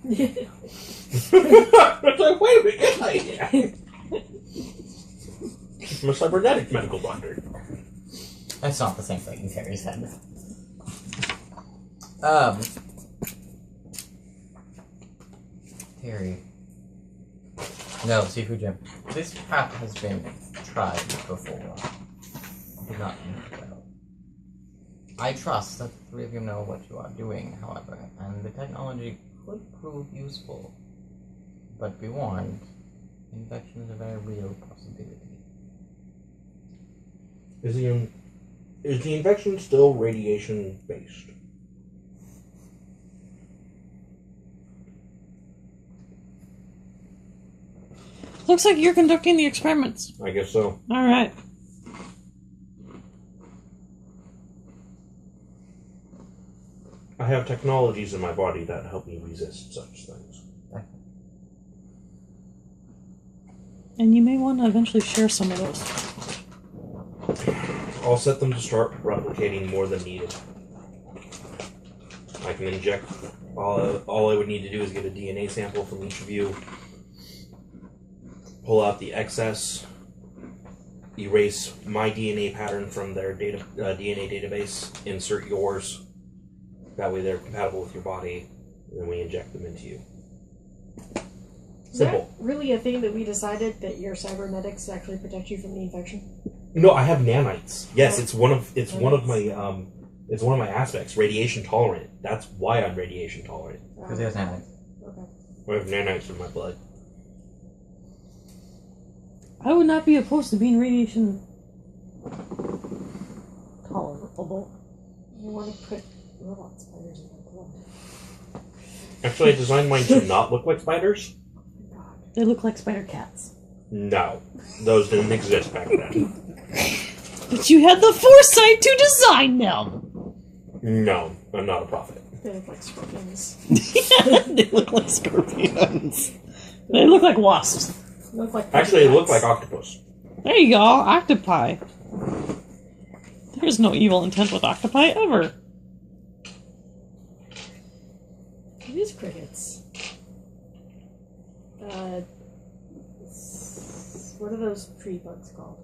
Yeah. It's like, wait a minute, yes I am. I'm a cybernetic medical doctor. That's not the same thing, Terry said. Terry. No, Seafood Jim. This path has been tried before. I do not know well. I trust that the three of you know what you are doing, however, and the technology could prove useful. But be warned, infection is a very real possibility. Is the infection still radiation based? Looks like you're conducting the experiments. I guess so. All right. I have technologies in my body that help me resist such things. And you may want to eventually share some of those. I'll set them to start replicating more than needed. I can inject. All I would need to do is get a DNA sample from each of you, pull out the excess, erase my DNA pattern from their DNA database, insert yours. That way they're compatible with your body, and then we inject them into you. Is Simple. that really a thing that we decided that your cybernetics actually protect you from the infection? No, I have nanites. Yes, it's one of my aspects. Radiation tolerant. That's why I'm radiation tolerant. Because he has nanites. Okay. I have nanites in my blood. I would not be opposed to being radiation tolerable. You want to put robot spiders in my blood? Actually, I designed mine to not look like spiders. God. They look like spider cats. No, those didn't exist back then. But you had the foresight to design them! No, I'm not a prophet. They look like scorpions. They look like scorpions. They look like wasps. They look like Actually, they look cats. like octopus. There you go, octopi. There's no evil intent with octopi ever. It is crickets. What are those tree bugs called?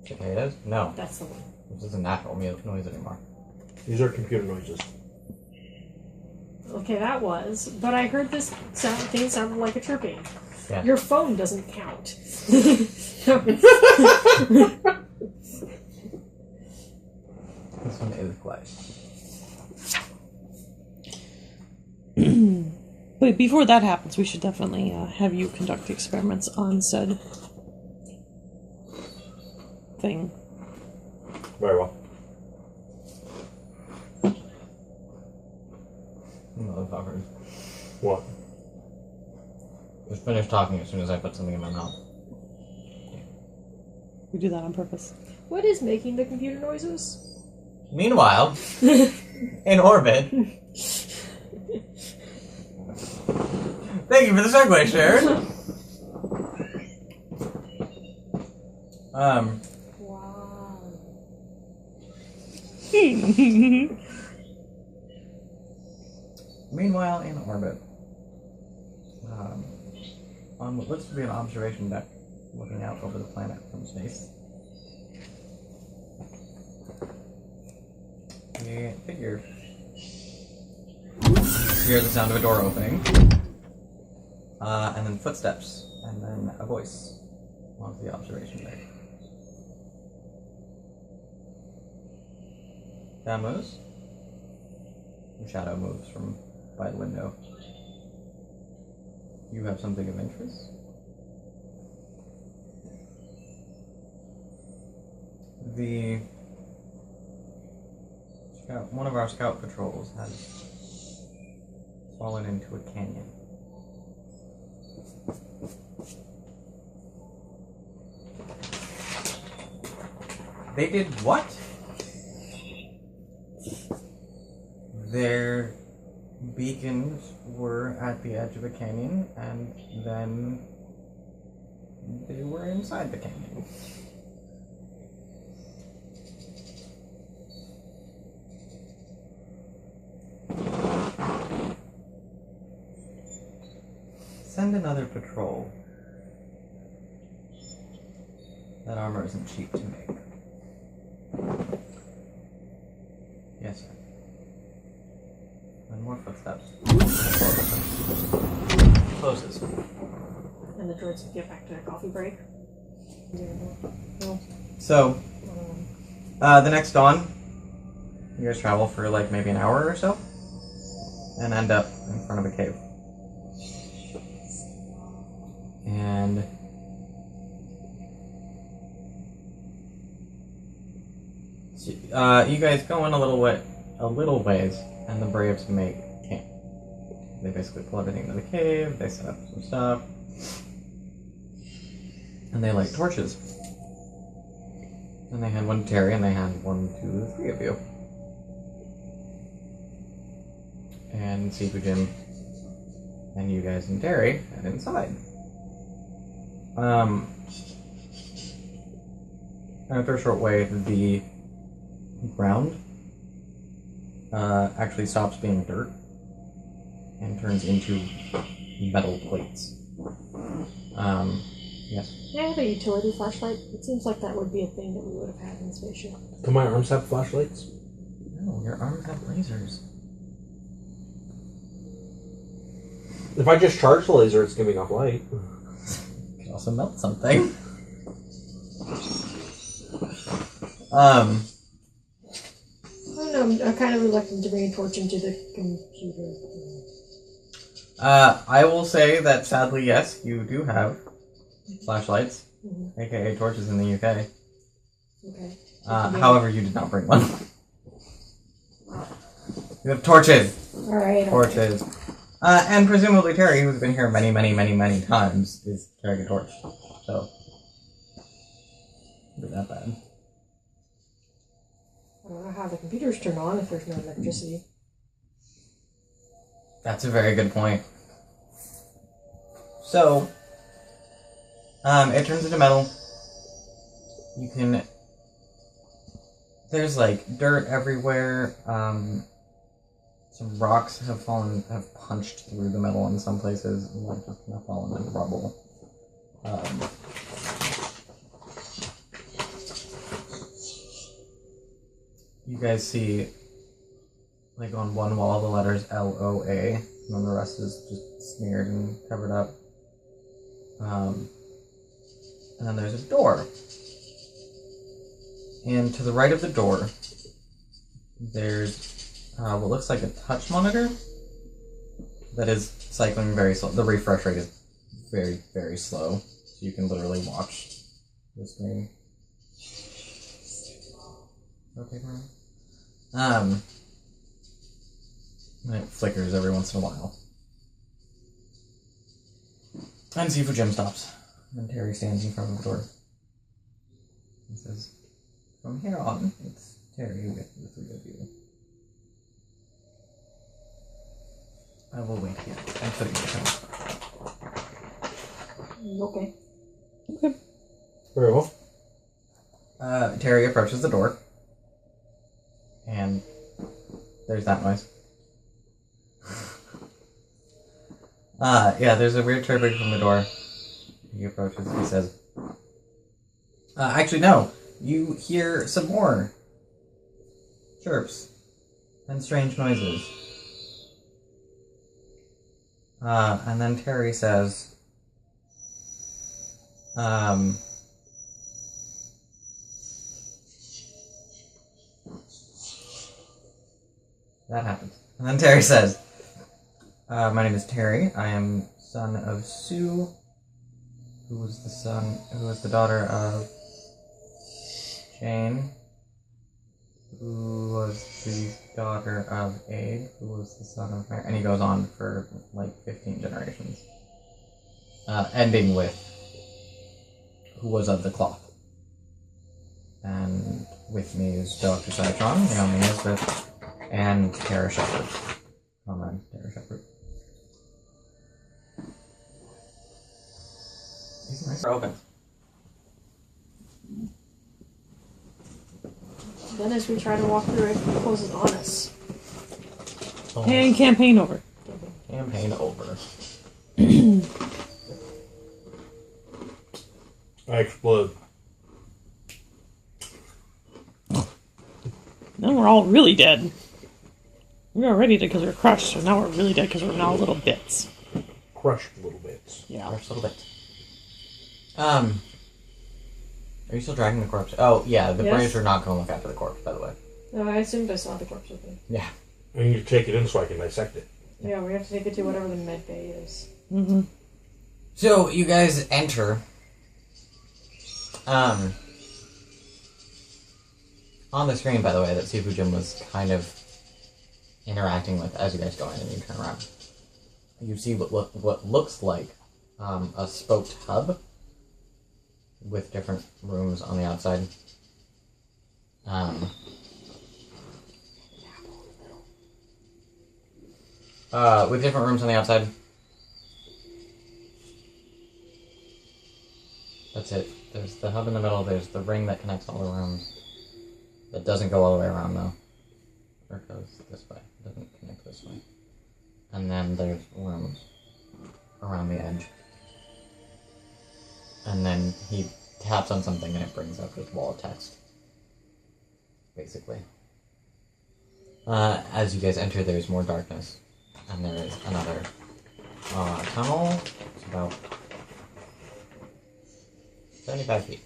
Cicadas? No. That's the one. This isn't natural noise anymore. These are computer noises. Okay, that was. But I heard this thing sounded like a chirping. Yeah. Your phone doesn't count. This one is quiet. But before that happens, we should definitely have you conduct the experiments on said thing. Very well. Motherfuckers. What? Just finish talking as soon as I put something in my mouth. We do that on purpose. What is making the computer noises? Meanwhile, in orbit. Thank you for the segue, Sharon. Wow. Meanwhile, in orbit. On what looks to be an observation deck, looking out over the planet from space. You figure. You hear the sound of a door opening. And then footsteps, and then a voice onto the observation deck. That moves. The shadow moves from by the window. You have something of interest? One of our scout patrols has fallen into a canyon. They did what? Their beacons were at the edge of the canyon, and then they were inside the canyon. send another patrol. That armor isn't cheap to make. Yes, sir. And more footsteps. Closes. And the droids get back to their coffee break. No. So, the next dawn, you guys travel for like maybe an hour or so, and end up in front of a cave. And you guys go in a little ways, and the Braves make camp. They basically pull everything into the cave, they set up some stuff, and they light torches. And they had one to Terry, and they had 1, 2, 3 of you. And Sifu Jim and you guys and Terry head inside. After a short way, the ground actually stops being dirt and turns into metal plates. Yes. Can I have a utility flashlight? It seems like that would be a thing that we would have had in the spaceship. Do my arms have flashlights? No, your arms have lasers. If I just charge the laser, it's giving off light. You can also melt something. I don't know, I'm kind of reluctant to bring a torch into the computer. I will say that sadly, yes, you do have flashlights, aka torches in the UK. Okay. However, you did not bring one. You have torches! Alright. Torches. And presumably Terry, who's been here many, many, many, many times, is carrying a torch. So, not that bad. I don't know how the computers turn on if there's no electricity. That's a very good point. So, it turns into metal. You can... There's, like, dirt everywhere. Some rocks have punched through the metal in some places, and like just kind of fallen into rubble. You guys see, like on one wall, the letters LOA, and then the rest is just smeared and covered up. And then there's a door. And to the right of the door, there's what looks like a touch monitor that is cycling very slow. The refresh rate is very, very slow. So you can literally watch the screen. Okay, and it flickers every once in a while. And Sifu Jim stops. And Terry stands in front of the door. He says, "From here on, it's Terry with the three of you. I will wait here until you come." Okay. Okay. Very well. Terry approaches the door. And there's that noise. Yeah, there's a weird chirping from the door. He approaches, he says, actually, no. You hear some more chirps and strange noises. And then Terry says, that happens. And then Terry says, my name is Terry. I am son of Sue, who was the daughter of Jane, who was the daughter of Abe, who was the son of Mary. And he goes on for like 15 generations. Ending with who was of the cloth. And with me is Dr. Citron, Naomi Nisbeth, and Tara Shepard. Comrade Tara Shepard. These mics are open. Then as we try to walk through it, it closes on us. And campaign over. Campaign over. I explode. Now we're all really dead. We were already dead because we were crushed, so now we're really dead because we're now little bits. Crushed little bits. Yeah. First little bit. Are you still dragging the corpse? Oh, yeah, the Yes. Braves are not going to look after the corpse, by the way. No, I assumed I saw the corpse with me. Yeah. I need to take it in so I can dissect it. Yeah, we have to take it to whatever the med bay is. Mm-hmm. So, you guys enter. On the screen, by the way, that Sifu Jim was kind of interacting with as you guys go in and you turn around. You see what looks like a spoked hub with different rooms on the outside. With different rooms on the outside. That's it. There's the hub in the middle, there's the ring that connects all the rooms. That doesn't go all the way around, though. Or it goes this way. It doesn't connect this way. And then there's rooms around the edge. And then he taps on something and it brings up this wall of text. Basically. As you guys enter, there's more darkness. And there is another tunnel. It's about 75 feet.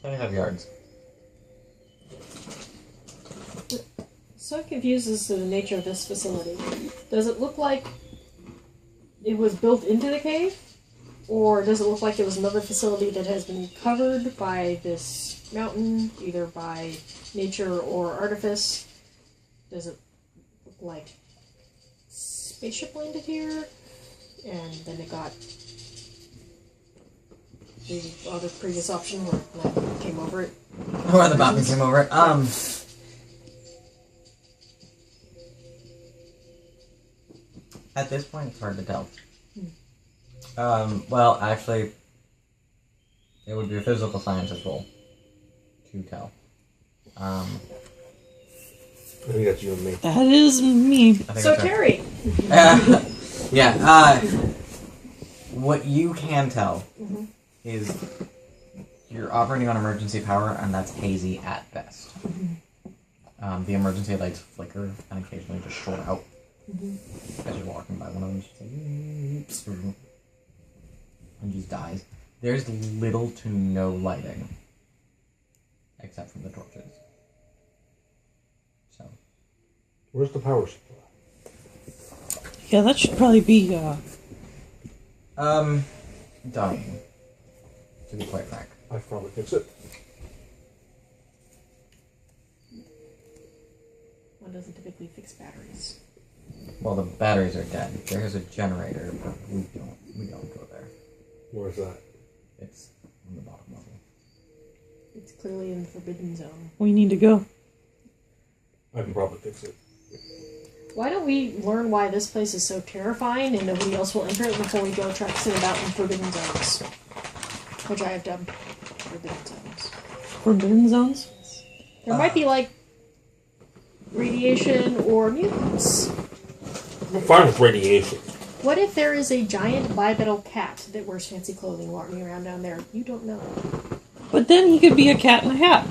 75 yards. So confused as to the nature of this facility. Does it look like it was built into the cave? Or does it look like it was another facility that has been covered by this mountain, either by nature or artifice? Does it look like spaceship landed here and then it got the other previous option where it came over it? Or the mountain came over it. At this point, it's hard to tell. Well, actually, it would be a physical sciences role to tell. I think that's you and me. That is me. I think So that's right. Terry, Yeah, what you can tell is you're operating on emergency power, and that's hazy at best. The emergency lights flicker and occasionally just short out. As you're walking by one of them, just like, and just dies. There's little to no lighting, except from the torches. So, Where's the power supply? Yeah, that should probably be, dying. To be quite frank. I could probably fix it. one doesn't typically fix batteries. Well, the batteries are dead. There's a generator, but we don't go there. Where's that? It's on the bottom level. It's clearly in the forbidden zone. we need to go. I can probably fix it. Why don't we learn why this place is so terrifying and nobody else will enter it before we go tracking about in forbidden zones? Which I have done. Forbidden zones. Forbidden zones? There might be, like, radiation or mutants. I'm fine with radiation. What if there is a giant bipedal cat that wears fancy clothing walking around down there? You don't know. But then he could be a cat in a hat.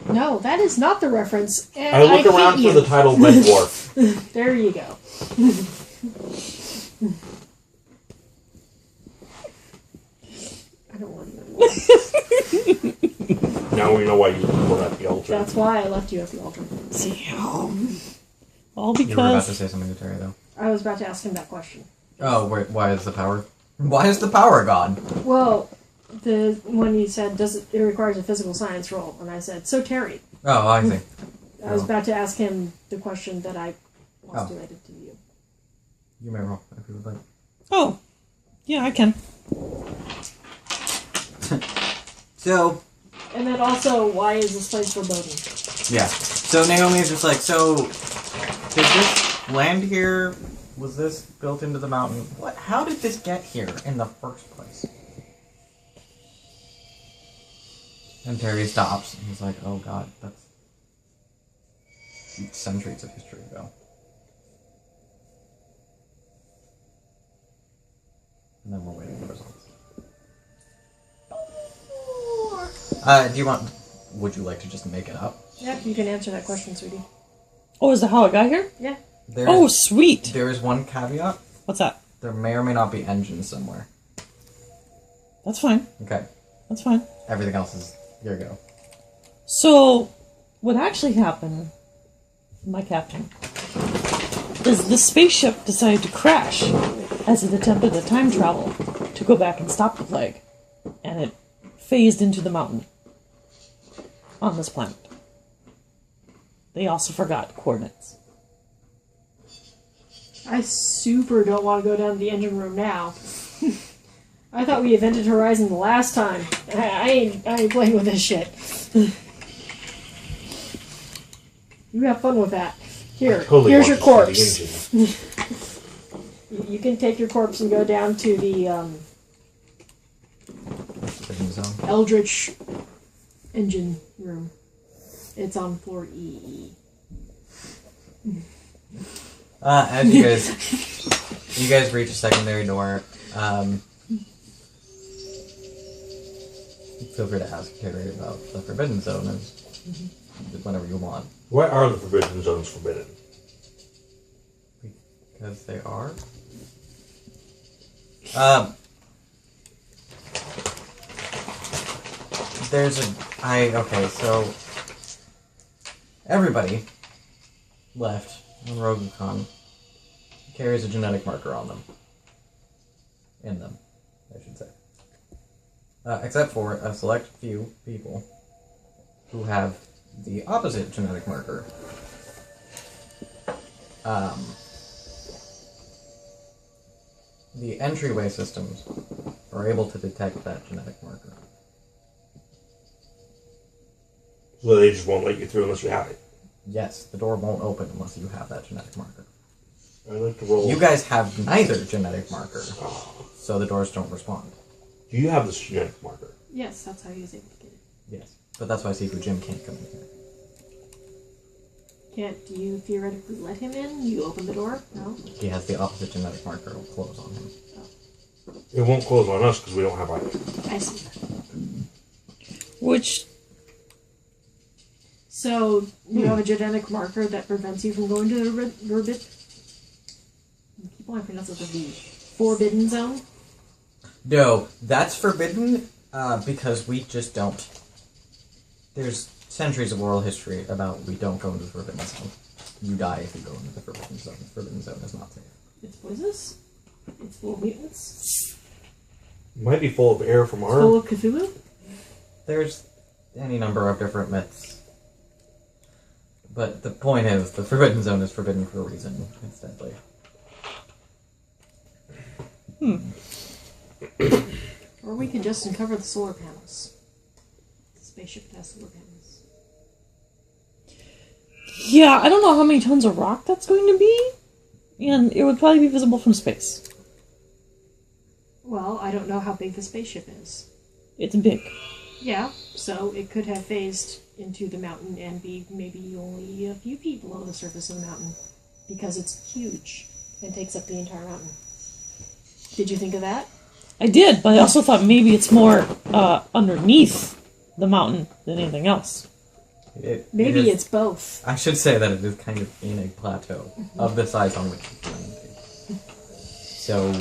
No, that is not the reference. And I look around hate for you. the title Red Dwarf. There you go. I don't want to know. Now we know why you were at the altar. That's why I left you at the altar. See, all You were about to because say something to Terry, though. I was about to ask him that question. Oh, wait, why is the power? Why is the power gone? Well, when you said it requires a physical science roll, and I said, so Terry. Oh, I see. I was Oh. about to ask him the question that I Oh. postulated to you. You may roll if you would like. oh, yeah, I can. So, And then also, why is this place foreboding? yeah. So Naomi is just like, so, did this land here? Was this built into the mountain? What? How did this get here in the first place? And Terry stops, and he's like, oh god, that's centuries of history ago. Would you like to just make it up? Yeah, you can answer that question, sweetie. Oh, is that how it got here? Yeah. Oh, sweet. There is one caveat. What's that? There may or may not be engines somewhere. That's fine. Okay. That's fine. Everything else is... Here you go. So, what actually happened, my captain, is the spaceship decided to crash as it attempted to time travel to go back and stop the plague. And it phased into the mountain on this planet. They also forgot coordinates. I super don't want to go down to the engine room now. I thought we Evented Horizon the last time. I ain't playing with this shit. You have fun with that. Here, Totally here's your want to see corpse. the engine. You can take your corpse and go down to the Forbidden Zone. Eldritch engine room. It's on floor E. As you guys reach a secondary door, feel free to ask Terry about the Forbidden Zone whenever you want. Why are the Forbidden Zones forbidden? Because they are. Okay, so everybody left on Rogucon carries a genetic marker on them. In them, I should say. Except for a select few people who have the opposite genetic marker. The entryway systems are able to detect that genetic marker. So they just won't let you through unless you have it. Yes, the door won't open unless you have that genetic marker. I like to roll. You guys have neither genetic marker, so the doors don't respond. Do you have this genetic marker? Yes, that's how he was able to get it. Yes. But that's why Sifu Jim can't come in here. Do you theoretically let him in? You open the door? No? He has the opposite genetic marker. It'll close on him. It won't close on us because we don't have either. I see. Which, So, you have a genetic marker that prevents you from going to the keep on pronouncing it the Forbidden Zone? No, that's forbidden because we just don't. There's centuries of oral history about we don't go into the Forbidden Zone. You die if you go into the Forbidden Zone. The Forbidden Zone is not safe. It's poisonous? It's full of mutants? It might be full of air from It's full our. of Cthulhu? There's any number of different myths. But the point is, the Forbidden Zone is forbidden for a reason. It's deadly. Or we could just uncover the solar panels. The spaceship has solar panels. yeah, I don't know how many tons of rock that's going to be, and it would probably be visible from space. Well, I don't know how big the spaceship is. It's big. Yeah, so it could have phased into the mountain and be maybe only a few feet below the surface of the mountain. Because it's huge and takes up the entire mountain. Did you think of that? I did, but I also thought maybe it's more underneath the mountain than anything else. Maybe it's both. I should say that it is kind of in a plateau of the size on which it's landing. So,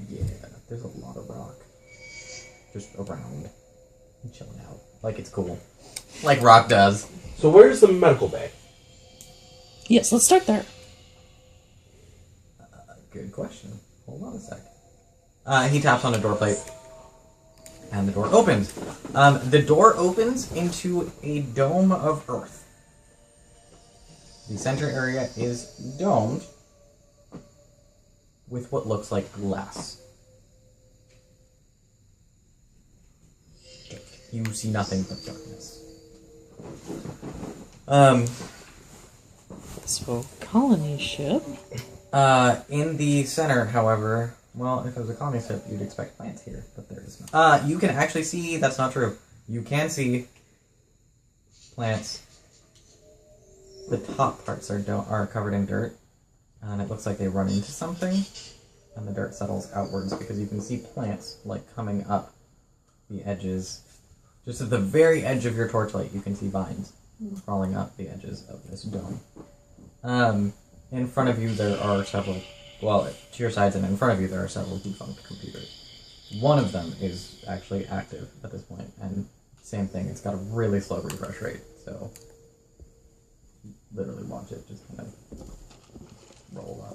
yeah, there's a lot of rock just around and chilling out. Like it's cool. Like rock does. So where's the medical bay? Yes, let's start there. Good question. Hold on a sec. He taps on a door plate. And the door opens. The door opens into a dome of earth. The center area is domed with what looks like glass. You see nothing but darkness. So, colony ship. In the center, however, well, if it was a colony ship, you'd expect plants here, but there is not. You can actually see, that's not true. You can see plants. The top parts are covered in dirt, and it looks like they run into something, and the dirt settles outwards because you can see plants, like, coming up the edges Just at the very edge of your torchlight, you can see vines crawling up the edges of this dome. In front of you, there are several. Well, to your sides and in front of you, there are several defunct computers. One of them is actually active at this point, and same thing. It's got a really slow refresh rate, so literally watch it just kind of roll up.